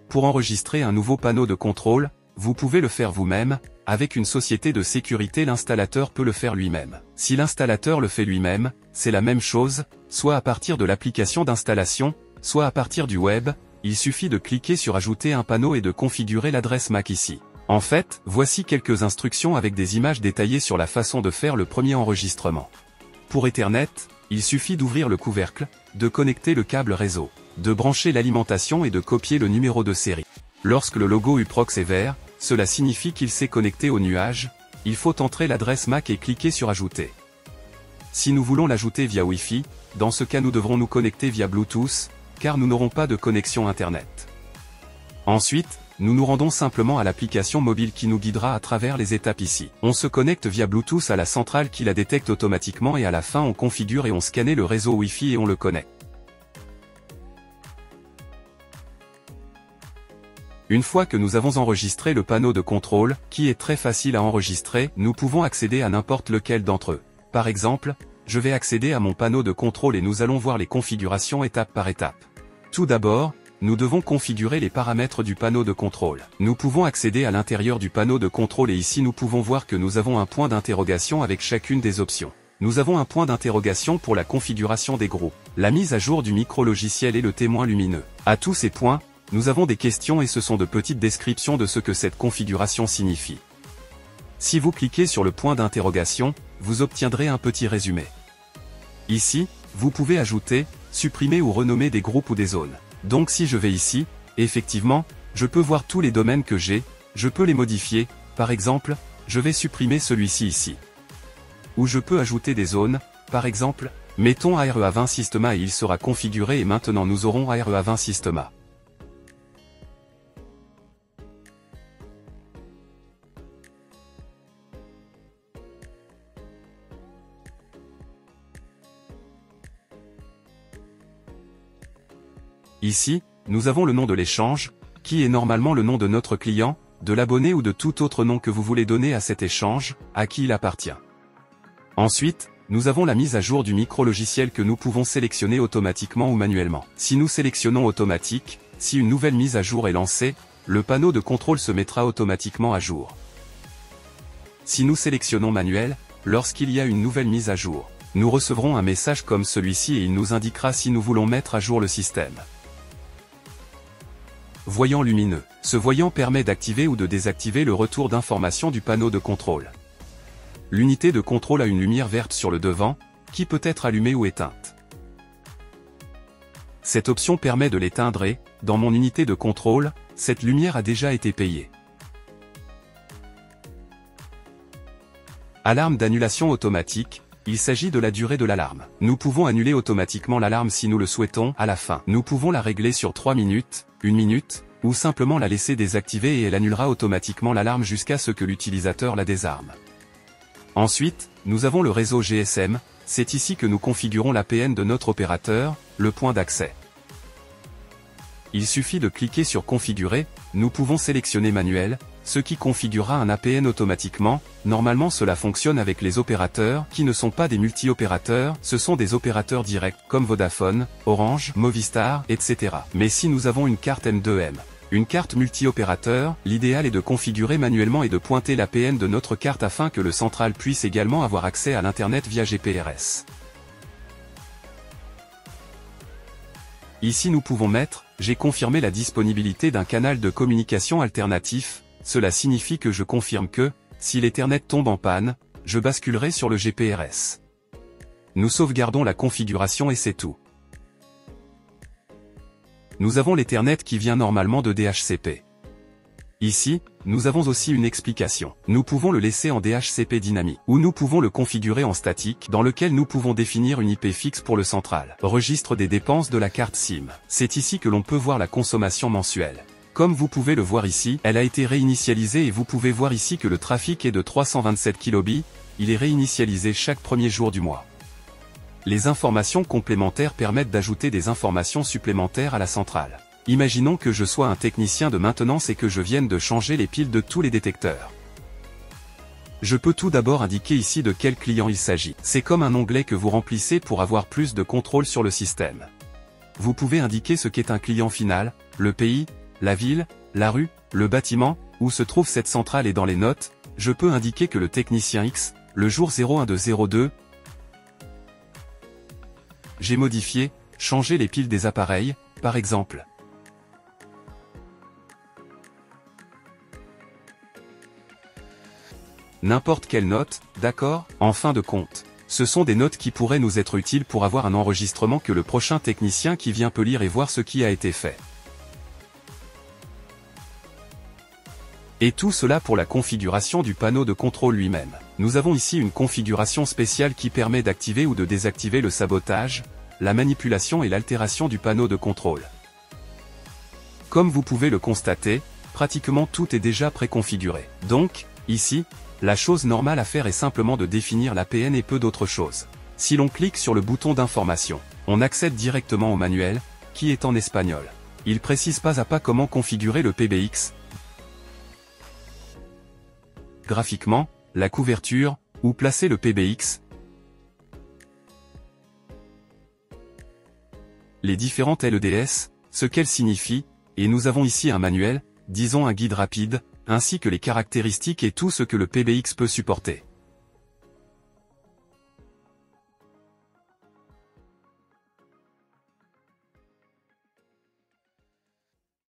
Pour enregistrer un nouveau panneau de contrôle, vous pouvez le faire vous-même. Avec une société de sécurité, l'installateur peut le faire lui-même. Si l'installateur le fait lui-même, c'est la même chose, soit à partir de l'application d'installation, soit à partir du web. Il suffit de cliquer sur Ajouter un panneau et de configurer l'adresse MAC ici. En fait, voici quelques instructions avec des images détaillées sur la façon de faire le premier enregistrement. Pour Ethernet, il suffit d'ouvrir le couvercle, de connecter le câble réseau, de brancher l'alimentation et de copier le numéro de série. Lorsque le logo UPROX est vert, cela signifie qu'il s'est connecté au nuage. Il faut entrer l'adresse MAC et cliquer sur Ajouter. Si nous voulons l'ajouter via Wi-Fi, dans ce cas nous devrons nous connecter via Bluetooth, car nous n'aurons pas de connexion Internet. Ensuite, nous nous rendons simplement à l'application mobile qui nous guidera à travers les étapes ici. On se connecte via Bluetooth à la centrale qui la détecte automatiquement et à la fin on configure et on scanne le réseau Wi-Fi et on le connecte. Une fois que nous avons enregistré le panneau de contrôle, qui est très facile à enregistrer, nous pouvons accéder à n'importe lequel d'entre eux. Par exemple, je vais accéder à mon panneau de contrôle et nous allons voir les configurations étape par étape. Tout d'abord, nous devons configurer les paramètres du panneau de contrôle. Nous pouvons accéder à l'intérieur du panneau de contrôle et ici nous pouvons voir que nous avons un point d'interrogation avec chacune des options. Nous avons un point d'interrogation pour la configuration des groupes, la mise à jour du micro-logiciel et le témoin lumineux. À tous ces points, nous avons des questions et ce sont de petites descriptions de ce que cette configuration signifie. Si vous cliquez sur le point d'interrogation, vous obtiendrez un petit résumé. Ici, vous pouvez ajouter, supprimer ou renommer des groupes ou des zones. Donc si je vais ici, effectivement, je peux voir tous les domaines que j'ai, je peux les modifier, par exemple, je vais supprimer celui-ci ici. Ou je peux ajouter des zones, par exemple, mettons AREA20 Systema et il sera configuré et maintenant nous aurons AREA20 Systema. Ici, nous avons le nom de l'échange, qui est normalement le nom de notre client, de l'abonné ou de tout autre nom que vous voulez donner à cet échange, à qui il appartient. Ensuite, nous avons la mise à jour du micro-logiciel que nous pouvons sélectionner automatiquement ou manuellement. Si nous sélectionnons automatique, si une nouvelle mise à jour est lancée, le panneau de contrôle se mettra automatiquement à jour. Si nous sélectionnons manuel, lorsqu'il y a une nouvelle mise à jour, nous recevrons un message comme celui-ci et il nous indiquera si nous voulons mettre à jour le système. Voyant lumineux. Ce voyant permet d'activer ou de désactiver le retour d'information du panneau de contrôle. L'unité de contrôle a une lumière verte sur le devant, qui peut être allumée ou éteinte. Cette option permet de l'éteindre et, dans mon unité de contrôle, cette lumière a déjà été payée. Alarme d'annulation automatique. Il s'agit de la durée de l'alarme. Nous pouvons annuler automatiquement l'alarme si nous le souhaitons à la fin. Nous pouvons la régler sur 3 minutes, 1 minute, ou simplement la laisser désactiver et elle annulera automatiquement l'alarme jusqu'à ce que l'utilisateur la désarme. Ensuite, nous avons le réseau GSM, c'est ici que nous configurons l'APN de notre opérateur, le point d'accès. Il suffit de cliquer sur Configurer, nous pouvons sélectionner Manuel, ce qui configurera un APN automatiquement. Normalement cela fonctionne avec les opérateurs qui ne sont pas des multi-opérateurs, ce sont des opérateurs directs comme Vodafone, Orange, Movistar, etc. Mais si nous avons une carte M2M, une carte multi-opérateur, l'idéal est de configurer manuellement et de pointer l'APN de notre carte afin que le central puisse également avoir accès à l'Internet via GPRS. Ici nous pouvons mettre « J'ai confirmé la disponibilité d'un canal de communication alternatif ». Cela signifie que je confirme que, si l'Ethernet tombe en panne, je basculerai sur le GPRS. Nous sauvegardons la configuration et c'est tout. Nous avons l'Ethernet qui vient normalement de DHCP. Ici, nous avons aussi une explication. Nous pouvons le laisser en DHCP dynamique, ou nous pouvons le configurer en statique, dans lequel nous pouvons définir une IP fixe pour le central. Registre des dépenses de la carte SIM. C'est ici que l'on peut voir la consommation mensuelle. Comme vous pouvez le voir ici, elle a été réinitialisée et vous pouvez voir ici que le trafic est de 327 kilobits, il est réinitialisé chaque premier jour du mois. Les informations complémentaires permettent d'ajouter des informations supplémentaires à la centrale. Imaginons que je sois un technicien de maintenance et que je vienne de changer les piles de tous les détecteurs. Je peux tout d'abord indiquer ici de quel client il s'agit. C'est comme un onglet que vous remplissez pour avoir plus de contrôle sur le système. Vous pouvez indiquer ce qu'est un client final, le pays, la ville, la rue, le bâtiment, où se trouve cette centrale et dans les notes, je peux indiquer que le technicien X, le jour 01/02, j'ai modifié, changé les piles des appareils, par exemple. N'importe quelle note, d'accord, en fin de compte. Ce sont des notes qui pourraient nous être utiles pour avoir un enregistrement que le prochain technicien qui vient peut lire et voir ce qui a été fait. Et tout cela pour la configuration du panneau de contrôle lui-même. Nous avons ici une configuration spéciale qui permet d'activer ou de désactiver le sabotage, la manipulation et l'altération du panneau de contrôle. Comme vous pouvez le constater, pratiquement tout est déjà préconfiguré. Donc, ici, la chose normale à faire est simplement de définir l'APN et peu d'autres choses. Si l'on clique sur le bouton d'information, on accède directement au manuel, qui est en espagnol. Il précise pas à pas comment configurer le PBX, graphiquement, la couverture, où placer le PBX, les différentes LEDS, ce qu'elles signifient, et nous avons ici un manuel, disons un guide rapide, ainsi que les caractéristiques et tout ce que le PBX peut supporter.